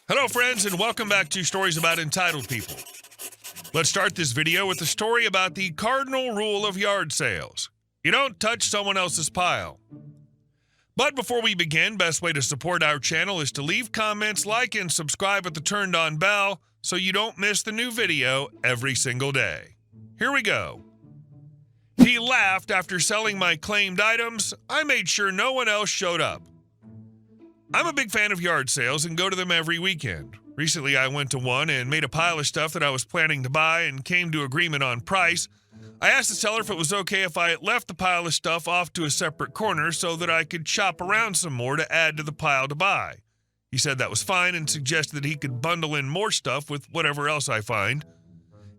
Hello friends, and welcome back to Stories About Entitled People. Let's start this video with a story about the cardinal rule of yard sales. You don't touch someone else's pile. But before we begin, best way to support our channel is to leave comments, like, and subscribe with the turned on bell so you don't miss the new video every single day. Here we go. He laughed after selling my claimed items. I made sure no one else showed up. I'm a big fan of yard sales and go to them every weekend. Recently, I went to one and made a pile of stuff that I was planning to buy and came to agreement on price. I asked the seller if it was okay if I left the pile of stuff off to a separate corner so that I could shop around some more to add to the pile to buy. He said that was fine and suggested that he could bundle in more stuff with whatever else I find.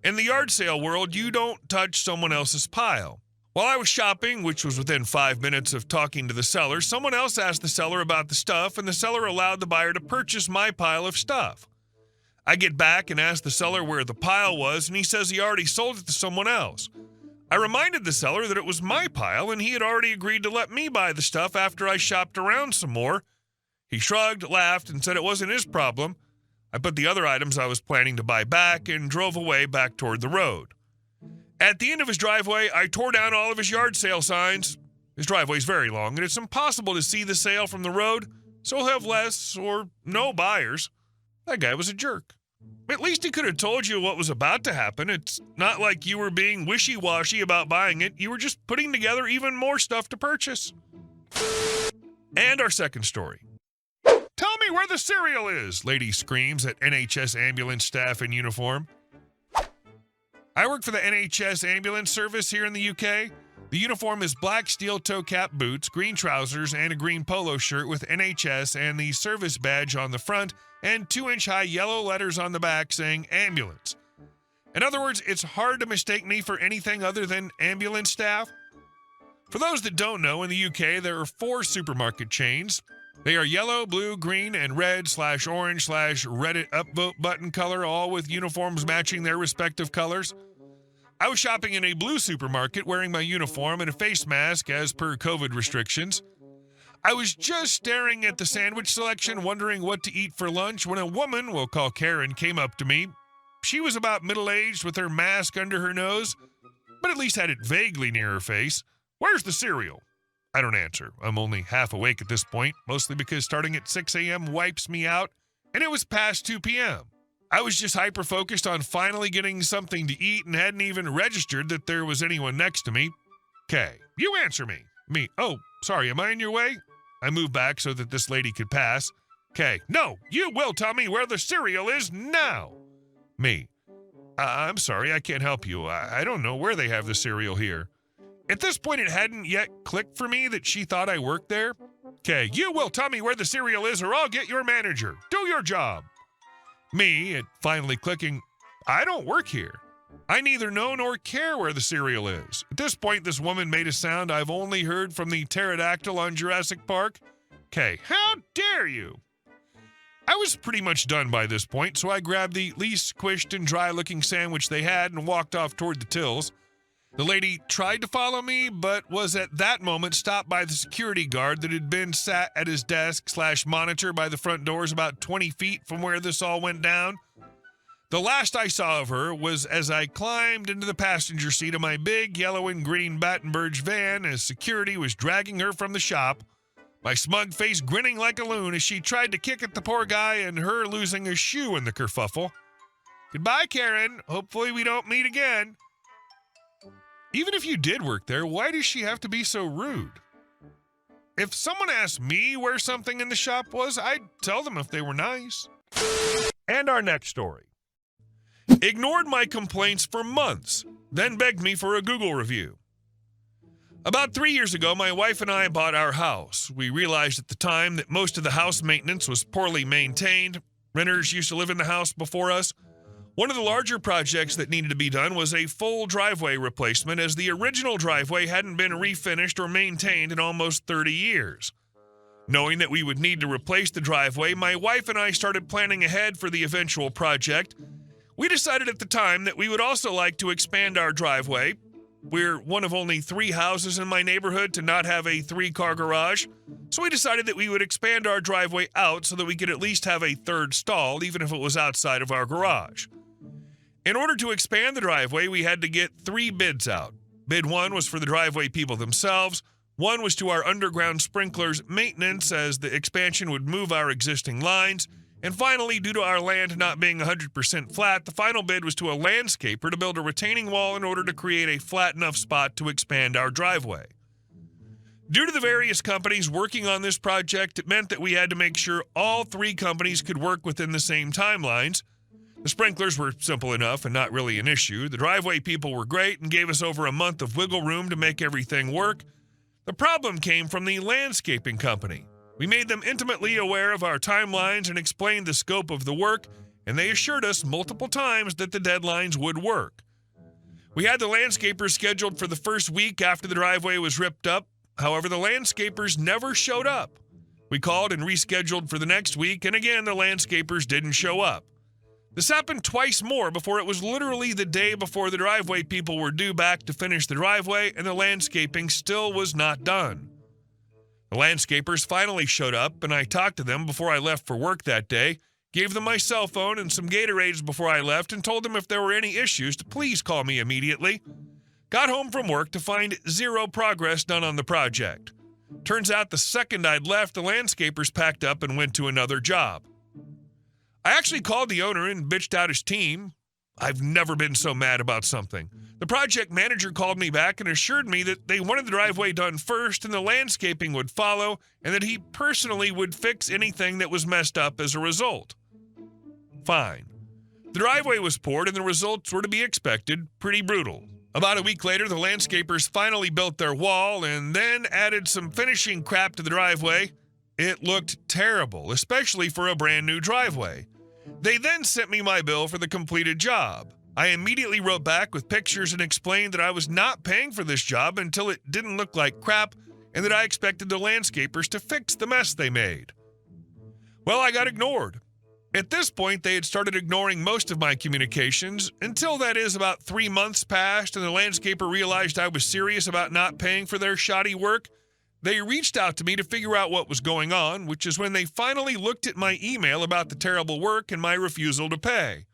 In the yard sale world, you don't touch someone else's pile. While I was shopping, which was within 5 minutes of talking to the seller, someone else asked the seller about the stuff, and the seller allowed the buyer to purchase my pile of stuff. I get back and ask the seller where the pile was, and he says he already sold it to someone else. I reminded the seller that it was my pile, and he had already agreed to let me buy the stuff after I shopped around some more. He shrugged, laughed, and said it wasn't his problem. I put the other items I was planning to buy back and drove away back toward the road. At the end of his driveway, I tore down all of his yard sale signs. His driveway is very long, and it's impossible to see the sale from the road, so he'll have less or no buyers. That guy was a jerk. At least he could have told you what was about to happen. It's not like you were being wishy-washy about buying it. You were just putting together even more stuff to purchase. And our second story. "Tell me where the cereal is," lady screams at NHS ambulance staff in uniform. I work for the NHS ambulance service here in the UK. The uniform is black steel toe cap boots, green trousers, and a green polo shirt with NHS and the service badge on the front and 2-inch high yellow letters on the back saying ambulance. In other words, it's hard to mistake me for anything other than ambulance staff. For those that don't know, in the UK there are 4 supermarket chains. They are yellow, blue, green, and red/orange/Reddit upvote button color, all with uniforms matching their respective colors. I was shopping in a blue supermarket wearing my uniform and a face mask as per COVID restrictions. I was just staring at the sandwich selection, wondering what to eat for lunch, when a woman we'll call Karen came up to me. She was about middle-aged with her mask under her nose, but at least had it vaguely near her face. "Where's the cereal?" I don't answer. I'm only half awake at this point, mostly because starting at 6 a.m. wipes me out, and it was past 2 p.m. I was just hyper-focused on finally getting something to eat and hadn't even registered that there was anyone next to me. "Okay, you answer me." Me, "Oh, sorry, am I in your way?" I moved back so that this lady could pass. "Okay, no, you will tell me where the cereal is now." Me, I'm sorry, I can't help you. I don't know where they have the cereal here." At this point, it hadn't yet clicked for me that she thought I worked there. "Okay, you will tell me where the cereal is or I'll get your manager. Do your job." Me, it finally clicking, I don't work here. I neither know nor care where the cereal is. At this point, this woman made a sound I've only heard from the pterodactyl on Jurassic Park. "Okay, how dare you?" I was pretty much done by this point, so I grabbed the least squished and dry-looking sandwich they had and walked off toward the tills. The lady tried to follow me, but was at that moment stopped by the security guard that had been sat at his desk/monitor by the front doors about 20 feet from where this all went down. The last I saw of her was as I climbed into the passenger seat of my big yellow and green Battenberg van as security was dragging her from the shop, my smug face grinning like a loon as she tried to kick at the poor guy and her losing a shoe in the kerfuffle. "Goodbye, Karen. Hopefully we don't meet again." Even if you did work there, why does she have to be so rude? If someone asked me where something in the shop was, I'd tell them if they were nice. And our next story. Ignored my complaints for months, then begged me for a Google review. About 3 years ago, my wife and I bought our house. We realized at the time that most of the house maintenance was poorly maintained. Renters used to live in the house before us. One of the larger projects that needed to be done was a full driveway replacement, as the original driveway hadn't been refinished or maintained in almost 30 years. Knowing that we would need to replace the driveway, my wife and I started planning ahead for the eventual project. We decided at the time that we would also like to expand our driveway. We're one of only 3 houses in my neighborhood to not have a 3-car garage, so we decided that we would expand our driveway out so that we could at least have a 3rd stall, even if it was outside of our garage. In order to expand the driveway, we had to get 3 bids out. Bid 1 was for the driveway people themselves. 1 was to our underground sprinklers maintenance, as the expansion would move our existing lines. And finally, due to our land not being 100% flat, the final bid was to a landscaper to build a retaining wall in order to create a flat enough spot to expand our driveway. Due to the various companies working on this project, it meant that we had to make sure all 3 companies could work within the same timelines. The sprinklers were simple enough and not really an issue. The driveway people were great and gave us over a month of wiggle room to make everything work. The problem came from the landscaping company. We made them intimately aware of our timelines and explained the scope of the work, and they assured us multiple times that the deadlines would work. We had the landscapers scheduled for the first week after the driveway was ripped up. However, the landscapers never showed up. We called and rescheduled for the next week, and again, the landscapers didn't show up. This happened twice more before it was literally the day before the driveway people were due back to finish the driveway, and the landscaping still was not done. The landscapers finally showed up, and I talked to them before I left for work that day, gave them my cell phone and some Gatorades before I left, and told them if there were any issues to please call me immediately. Got home from work to find 0 progress done on the project. Turns out the second I'd left, the landscapers packed up and went to another job. I actually called the owner and bitched out his team. I've never been so mad about something. The project manager called me back and assured me that they wanted the driveway done first and the landscaping would follow, and that he personally would fix anything that was messed up as a result. Fine. The driveway was poured and the results were to be expected, pretty brutal. About a week later, the landscapers finally built their wall and then added some finishing crap to the driveway. It looked terrible, especially for a brand new driveway. They then sent me my bill for the completed job. I immediately wrote back with pictures and explained that I was not paying for this job until it didn't look like crap and that I expected the landscapers to fix the mess they made. Well, I got ignored. At this point, they had started ignoring most of my communications until, that is, about 3 months passed and the landscaper realized I was serious about not paying for their shoddy work. They reached out to me to figure out what was going on, which is when they finally looked at my email about the terrible work and my refusal to pay.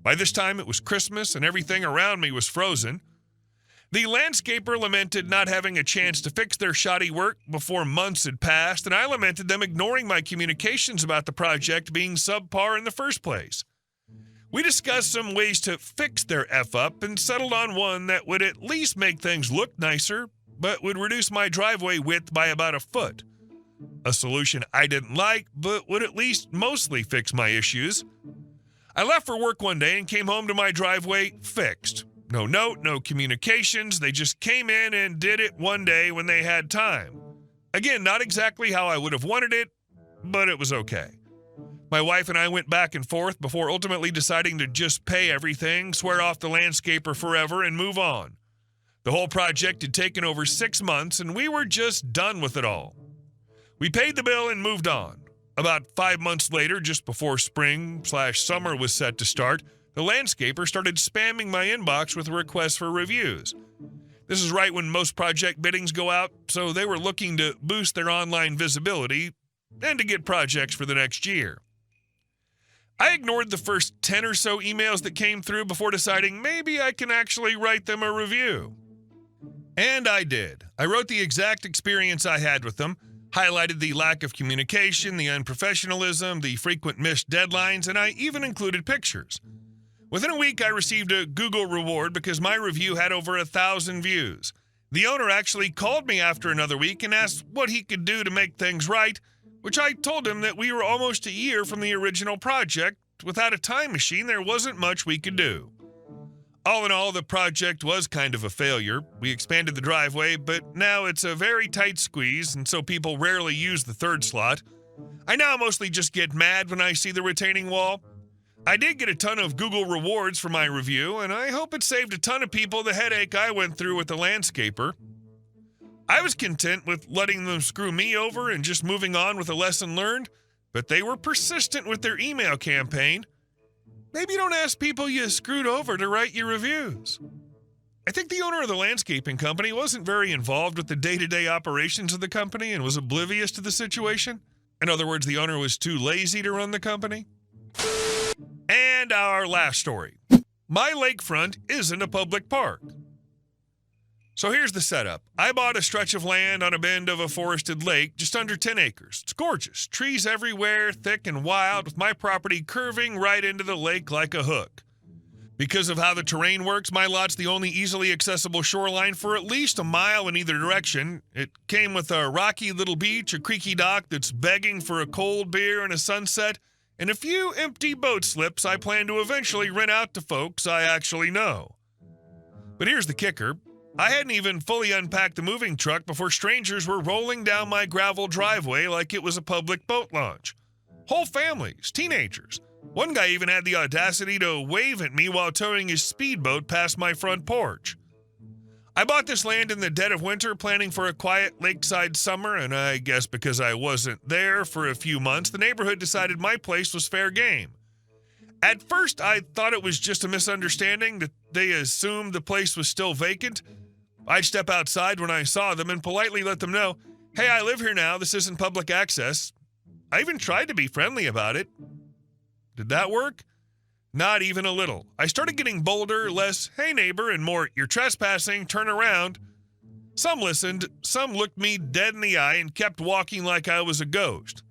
By this time, it was Christmas and everything around me was frozen. The landscaper lamented not having a chance to fix their shoddy work before months had passed, and I lamented them ignoring my communications about the project being subpar in the first place. We discussed some ways to fix their F-up and settled on one that would at least make things look nicer, but would reduce my driveway width by about a foot. A solution I didn't like, but would at least mostly fix my issues. I left for work one day and came home to my driveway fixed. No note, no communications, they just came in and did it one day when they had time. Again, not exactly how I would have wanted it, but it was okay. My wife and I went back and forth before ultimately deciding to just pay everything, swear off the landscaper forever, and move on. The whole project had taken over 6 months, and we were just done with it all. We paid the bill and moved on. About 5 months later, just before spring/summer was set to start, the landscaper started spamming my inbox with requests for reviews. This is right when most project biddings go out, so they were looking to boost their online visibility and to get projects for the next year. I ignored the first 10 or so emails that came through before deciding maybe I can actually write them a review. And I did. I wrote the exact experience I had with them, highlighted the lack of communication, the unprofessionalism, the frequent missed deadlines, and I even included pictures. Within a week, I received a Google reward because my review had over 1,000 views. The owner actually called me after another week and asked what he could do to make things right, which I told him that we were almost a year from the original project. Without a time machine, there wasn't much we could do. All in all, the project was kind of a failure. We expanded the driveway, but now it's a very tight squeeze, and so people rarely use the 3rd slot. I now mostly just get mad when I see the retaining wall. I did get a ton of Google rewards for my review, and I hope it saved a ton of people the headache I went through with the landscaper. I was content with letting them screw me over and just moving on with a lesson learned, but they were persistent with their email campaign. Maybe you don't ask people you screwed over to write your reviews. I think the owner of the landscaping company wasn't very involved with the day-to-day operations of the company and was oblivious to the situation. In other words, the owner was too lazy to run the company. And our last story. My lakefront isn't a public park. So here's the setup. I bought a stretch of land on a bend of a forested lake, just under 10 acres. It's gorgeous. Trees everywhere, thick and wild, with my property curving right into the lake like a hook. Because of how the terrain works, my lot's the only easily accessible shoreline for at least a mile in either direction. It came with a rocky little beach, a creaky dock that's begging for a cold beer and a sunset, and a few empty boat slips I plan to eventually rent out to folks I actually know. But here's the kicker. I hadn't even fully unpacked the moving truck before strangers were rolling down my gravel driveway like it was a public boat launch. Whole families, teenagers. One guy even had the audacity to wave at me while towing his speedboat past my front porch. I bought this land in the dead of winter, planning for a quiet lakeside summer, and I guess because I wasn't there for a few months, the neighborhood decided my place was fair game. At first, I thought it was just a misunderstanding, that they assumed the place was still vacant. I'd step outside when I saw them and politely let them know, "Hey, I live here now, this isn't public access." I even tried to be friendly about it. Did that work? Not even a little. I started getting bolder, less, "Hey neighbor," and more, "You're trespassing, turn around." Some listened, some looked me dead in the eye and kept walking like I was a ghost.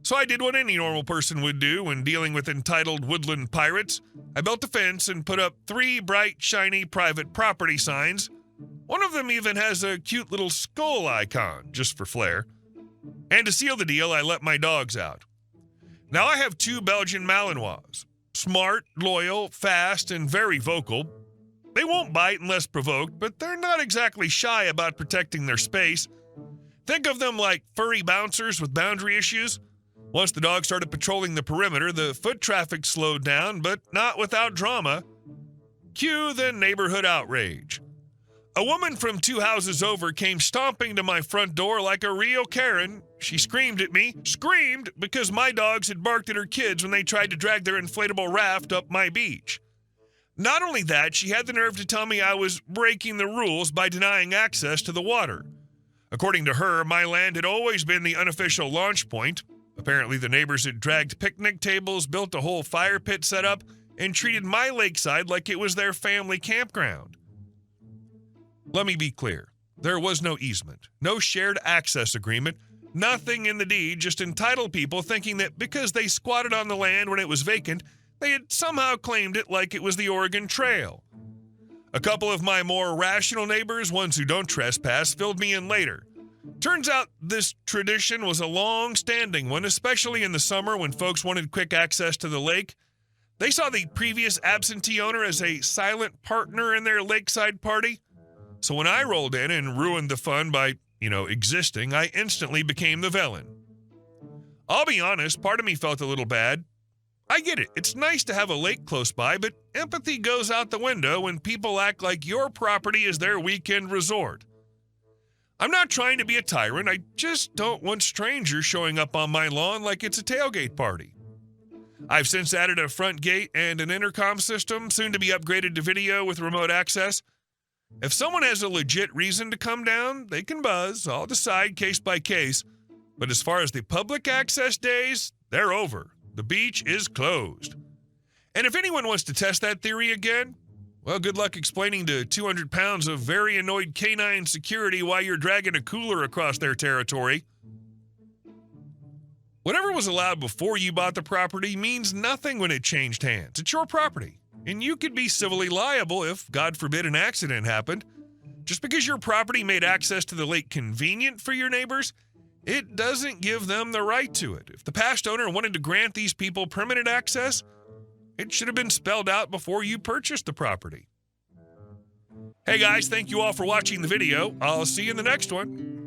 So I did what any normal person would do when dealing with entitled woodland pirates. I built a fence and put up 3 bright, shiny private property signs. One of them even has a cute little skull icon, just for flair. And to seal the deal, I let my dogs out. Now I have 2 Belgian Malinois. Smart, loyal, fast, and very vocal. They won't bite unless provoked, but they're not exactly shy about protecting their space. Think of them like furry bouncers with boundary issues. Once the dogs started patrolling the perimeter, the foot traffic slowed down, but not without drama. Cue the neighborhood outrage. A woman from 2 houses over came stomping to my front door like a real Karen. She screamed at me, screamed because my dogs had barked at her kids when they tried to drag their inflatable raft up my beach. Not only that, she had the nerve to tell me I was breaking the rules by denying access to the water. According to her, my land had always been the unofficial launch point. Apparently, the neighbors had dragged picnic tables, built a whole fire pit setup, and treated my lakeside like it was their family campground. Let me be clear. There was no easement, no shared access agreement, nothing in the deed, just entitled people thinking that because they squatted on the land when it was vacant, they had somehow claimed it like it was the Oregon Trail. A couple of my more rational neighbors, ones who don't trespass, filled me in later. Turns out this tradition was a long-standing one, especially in the summer when folks wanted quick access to the lake. They saw the previous absentee owner as a silent partner in their lakeside party. So when I rolled in and ruined the fun by, existing, I instantly became the villain. I'll be honest, part of me felt a little bad. I get it. It's nice to have a lake close by, but empathy goes out the window when people act like your property is their weekend resort. I'm not trying to be a tyrant. I just don't want strangers showing up on my lawn like it's a tailgate party. I've since added a front gate and an intercom system, soon to be upgraded to video with remote access. If someone has a legit reason to come down, they can buzz. I'll decide case by case. But as far as the public access days, they're over. The beach is closed. And if anyone wants to test that theory again, well, good luck explaining to 200 pounds of very annoyed canine security why you're dragging a cooler across their territory. Whatever was allowed before you bought the property means nothing when it changed hands. It's your property. And you could be civilly liable if, God forbid, an accident happened. Just because your property made access to the lake convenient for your neighbors, it doesn't give them the right to it. If the past owner wanted to grant these people permanent access, it should have been spelled out before you purchased the property. Hey guys, thank you all for watching the video. I'll see you in the next one.